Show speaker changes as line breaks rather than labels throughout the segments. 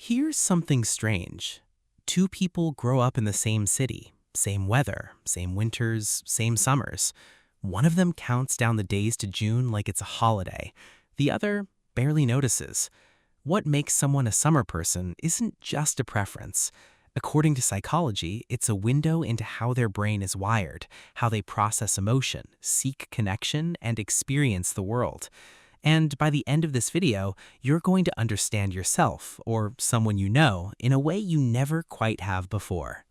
Here's something strange. Two people grow up in the same city, same weather, same winters, same summers. One of them counts down the days to June like it's a holiday. The other barely notices. What makes someone a summer person isn't just a preference. According to psychology, it's a window into how their brain is wired, how they process emotion, seek connection, and experience the world. And by the end of this video, you're going to understand yourself, or someone you know, in a way you never quite have before.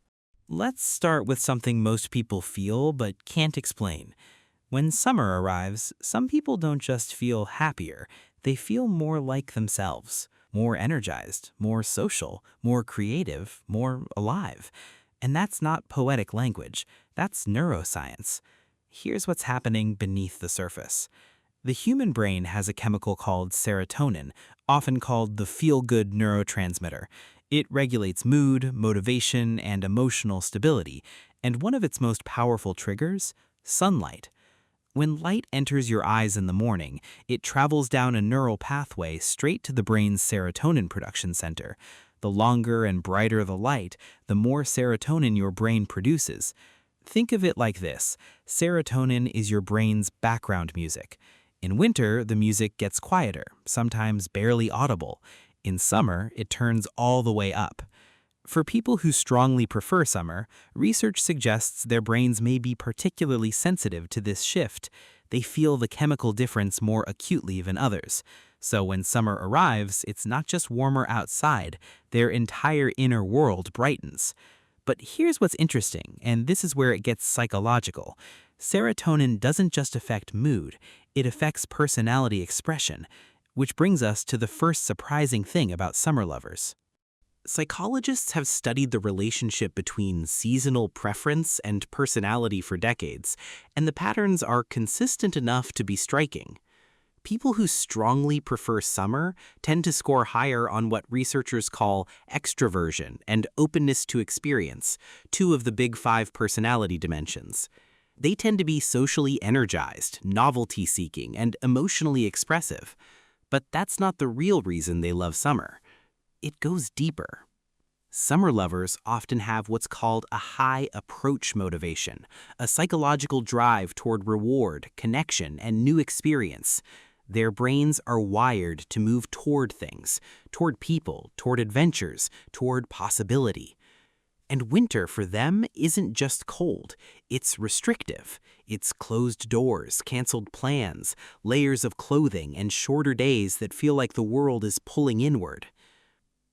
Let's start with something most people feel but can't explain. When summer arrives, some people don't just feel happier, they feel more like themselves, more energized, more social, more creative, more alive. And that's not poetic language, that's neuroscience. Here's what's happening beneath the surface. The human brain has a chemical called serotonin, often called the feel-good neurotransmitter. It regulates mood, motivation, and emotional stability, and one of its most powerful triggers? Sunlight. When light enters your eyes in the morning, it travels down a neural pathway straight to the brain's serotonin production center. The longer and brighter the light, the more serotonin your brain produces. Think of it like this. Serotonin is your brain's background music. In winter, the music gets quieter, sometimes barely audible. In summer, it turns all the way up. For people who strongly prefer summer, research suggests their brains may be particularly sensitive to this shift. They feel the chemical difference more acutely than others. So when summer arrives, it's not just warmer outside, their entire inner world brightens. But here's what's interesting, and this is where it gets psychological. Serotonin doesn't just affect mood, it affects personality expression, which brings us to the first surprising thing about summer lovers. Psychologists have studied the relationship between seasonal preference and personality for decades, and the patterns are consistent enough to be striking. People who strongly prefer summer tend to score higher on what researchers call extroversion and openness to experience, two of the big five personality dimensions. They tend to be socially energized, novelty-seeking, and emotionally expressive. But that's not the real reason they love summer. It goes deeper. Summer lovers often have what's called a high approach motivation, a psychological drive toward reward, connection, and new experience. Their brains are wired to move toward things, toward people, toward adventures, toward possibility. And winter for them isn't just cold, it's restrictive. It's closed doors, canceled plans, layers of clothing, and shorter days that feel like the world is pulling inward.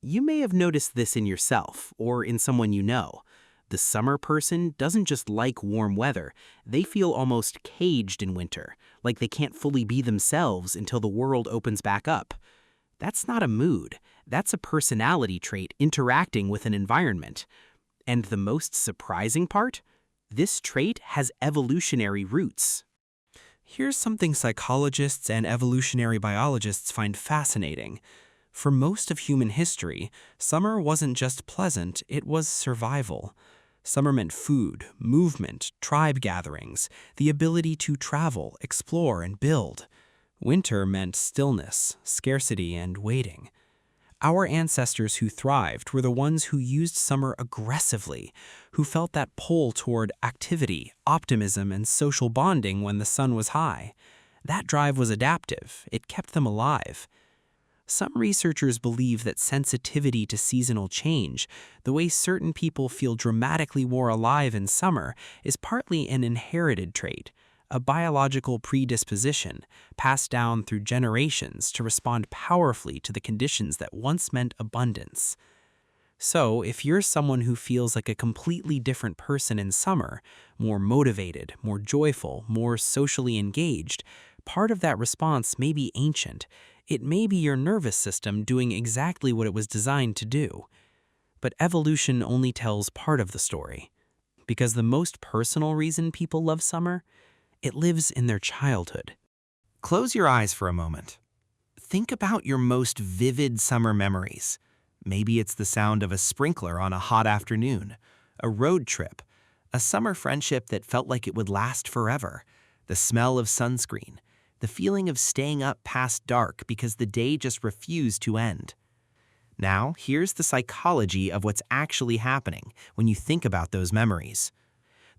You may have noticed this in yourself or in someone you know. The summer person doesn't just like warm weather, they feel almost caged in winter, like they can't fully be themselves until the world opens back up. That's not a mood, that's a personality trait interacting with an environment. And the most surprising part? This trait has evolutionary roots. Here's something psychologists and evolutionary biologists find fascinating. For most of human history, summer wasn't just pleasant, it was survival. Summer meant food, movement, tribe gatherings, the ability to travel, explore, and build. Winter meant stillness, scarcity, and waiting. Our ancestors who thrived were the ones who used summer aggressively, who felt that pull toward activity, optimism, and social bonding when the sun was high. That drive was adaptive, it kept them alive. Some researchers believe that sensitivity to seasonal change, the way certain people feel dramatically more alive in summer, is partly an inherited trait, a biological predisposition passed down through generations to respond powerfully to the conditions that once meant abundance. So, if you're someone who feels like a completely different person in summer, more motivated, more joyful, more socially engaged, part of that response may be ancient. It may be your nervous system doing exactly what it was designed to do. But evolution only tells part of the story. Because the most personal reason people love summer? It lives in their childhood. Close your eyes for a moment. Think about your most vivid summer memories. Maybe it's the sound of a sprinkler on a hot afternoon, a road trip, a summer friendship that felt like it would last forever, the smell of sunscreen, the feeling of staying up past dark because the day just refused to end. Now, here's the psychology of what's actually happening when you think about those memories.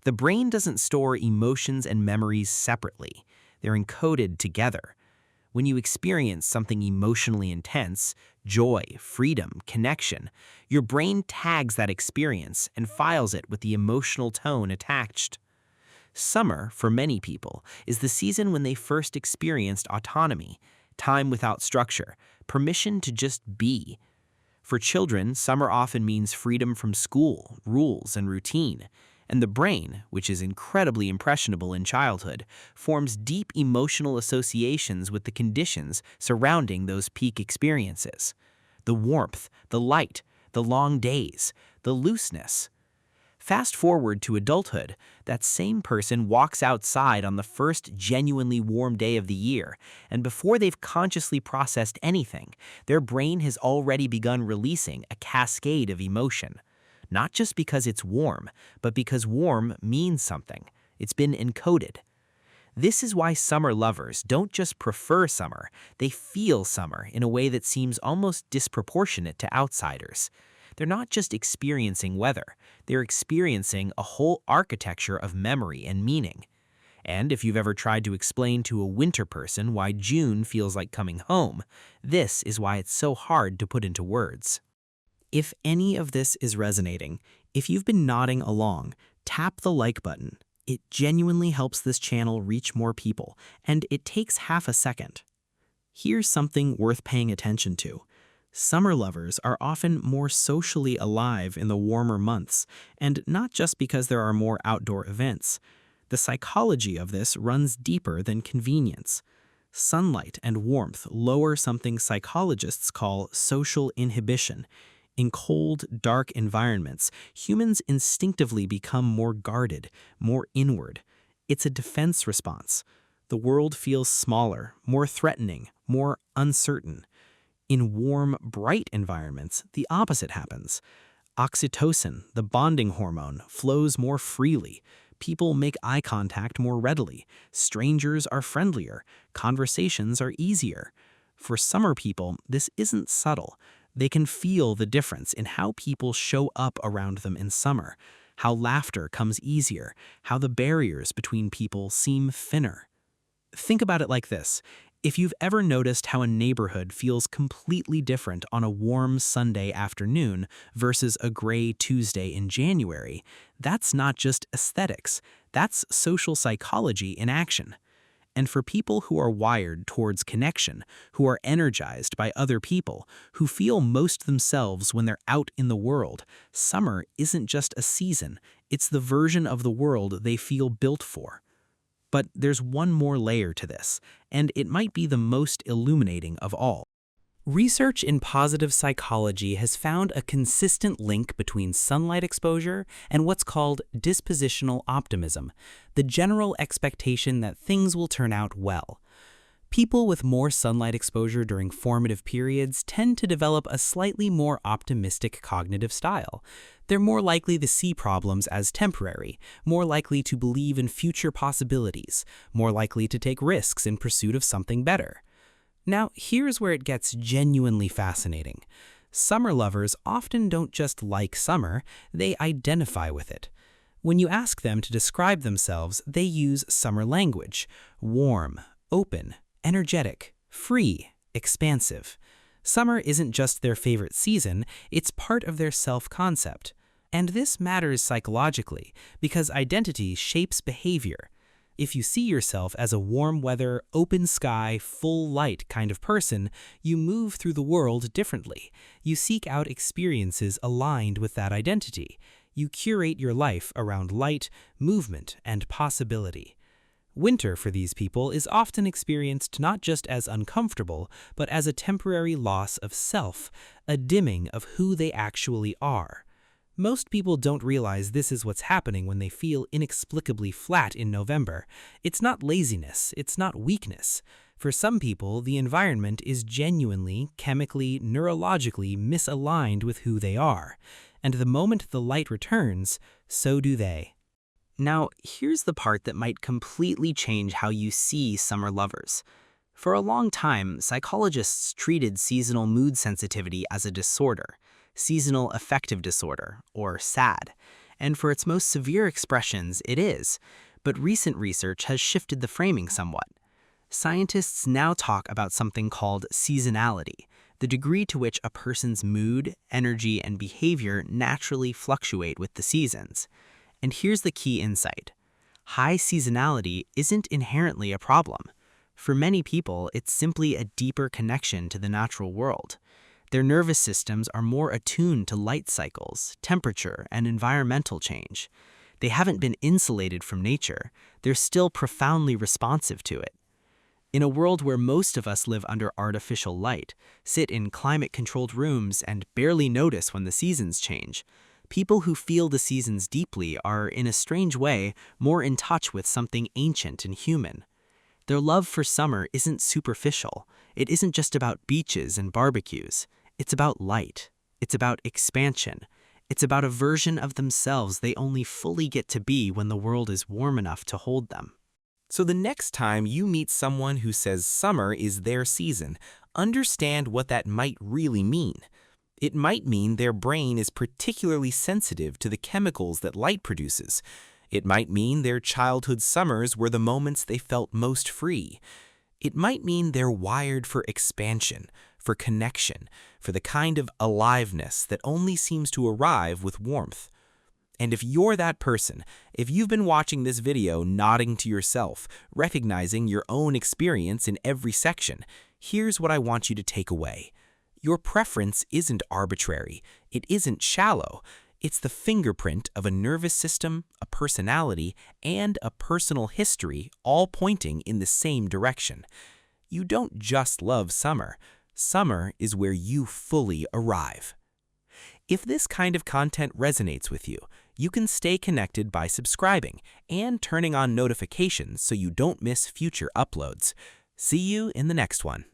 The brain doesn't store emotions and memories separately. They're encoded together. When you experience something emotionally intense, joy, freedom, connection, your brain tags that experience and files it with the emotional tone attached. Summer, for many people, is the season when they first experienced autonomy, time without structure, permission to just be. For children, summer often means freedom from school, rules, and routine. And the brain, which is incredibly impressionable in childhood, forms deep emotional associations with the conditions surrounding those peak experiences. The warmth, the light, the long days, the looseness. Fast forward to adulthood, that same person walks outside on the first genuinely warm day of the year, and before they've consciously processed anything, their brain has already begun releasing a cascade of emotion. Not just because it's warm, but because warm means something. It's been encoded. This is why summer lovers don't just prefer summer, they feel summer in a way that seems almost disproportionate to outsiders. They're not just experiencing weather, they're experiencing a whole architecture of memory and meaning. And if you've ever tried to explain to a winter person why June feels like coming home, this is why it's so hard to put into words. If any of this is resonating, if you've been nodding along, tap the like button. It genuinely helps this channel reach more people, and it takes half a second. Here's something worth paying attention to. Summer lovers are often more socially alive in the warmer months, and not just because there are more outdoor events. The psychology of this runs deeper than convenience. Sunlight and warmth lower something psychologists call social inhibition. In cold, dark environments, humans instinctively become more guarded, more inward. It's a defense response. The world feels smaller, more threatening, more uncertain. In warm, bright environments, the opposite happens. Oxytocin, the bonding hormone, flows more freely. People make eye contact more readily. Strangers are friendlier. Conversations are easier. For summer people, this isn't subtle. They can feel the difference in how people show up around them in summer, how laughter comes easier, how the barriers between people seem thinner. Think about it like this. If you've ever noticed how a neighborhood feels completely different on a warm Sunday afternoon versus a gray Tuesday in January, that's not just aesthetics, that's social psychology in action. And for people who are wired towards connection, who are energized by other people, who feel most themselves when they're out in the world, summer isn't just a season, it's the version of the world they feel built for. But there's one more layer to this, and it might be the most illuminating of all. Research in positive psychology has found a consistent link between sunlight exposure and what's called dispositional optimism, the general expectation that things will turn out well. People with more sunlight exposure during formative periods tend to develop a slightly more optimistic cognitive style. They're more likely to see problems as temporary, more likely to believe in future possibilities, more likely to take risks in pursuit of something better. Now, here's where it gets genuinely fascinating. Summer lovers often don't just like summer, they identify with it. When you ask them to describe themselves, they use summer language: warm, open, energetic, free, expansive. Summer isn't just their favorite season, it's part of their self-concept. And this matters psychologically, because identity shapes behavior. If you see yourself as a warm weather, open sky, full light kind of person, you move through the world differently. You seek out experiences aligned with that identity. You curate your life around light, movement, and possibility. Winter for these people is often experienced not just as uncomfortable, but as a temporary loss of self, a dimming of who they actually are. Most people don't realize this is what's happening when they feel inexplicably flat in November. It's not laziness, it's not weakness. For some people, the environment is genuinely, chemically, neurologically misaligned with who they are. And the moment the light returns, so do they. Now, here's the part that might completely change how you see summer lovers. For a long time, psychologists treated seasonal mood sensitivity as a disorder, seasonal affective disorder, or SAD, and for its most severe expressions, it is. But recent research has shifted the framing somewhat. Scientists now talk about something called seasonality, the degree to which a person's mood, energy, and behavior naturally fluctuate with the seasons. And here's the key insight. High seasonality isn't inherently a problem. For many people, it's simply a deeper connection to the natural world. Their nervous systems are more attuned to light cycles, temperature, and environmental change. They haven't been insulated from nature. They're still profoundly responsive to it. In a world where most of us live under artificial light, sit in climate-controlled rooms, and barely notice when the seasons change, people who feel the seasons deeply are, in a strange way, more in touch with something ancient and human. Their love for summer isn't superficial. It isn't just about beaches and barbecues. It's about light. It's about expansion. It's about a version of themselves they only fully get to be when the world is warm enough to hold them.
So the next time you meet someone who says summer is their season, understand what that might really mean. It might mean their brain is particularly sensitive to the chemicals that light produces. It might mean their childhood summers were the moments they felt most free. It might mean they're wired for expansion, for connection, for the kind of aliveness that only seems to arrive with warmth. And if you're that person, if you've been watching this video nodding to yourself, recognizing your own experience in every section, here's what I want you to take away. Your preference isn't arbitrary. It isn't shallow. It's the fingerprint of a nervous system, a personality, and a personal history, all pointing in the same direction. You don't just love summer. Summer is where you fully arrive. If this kind of content resonates with you, you can stay connected by subscribing and turning on notifications so you don't miss future uploads. See you in the next one.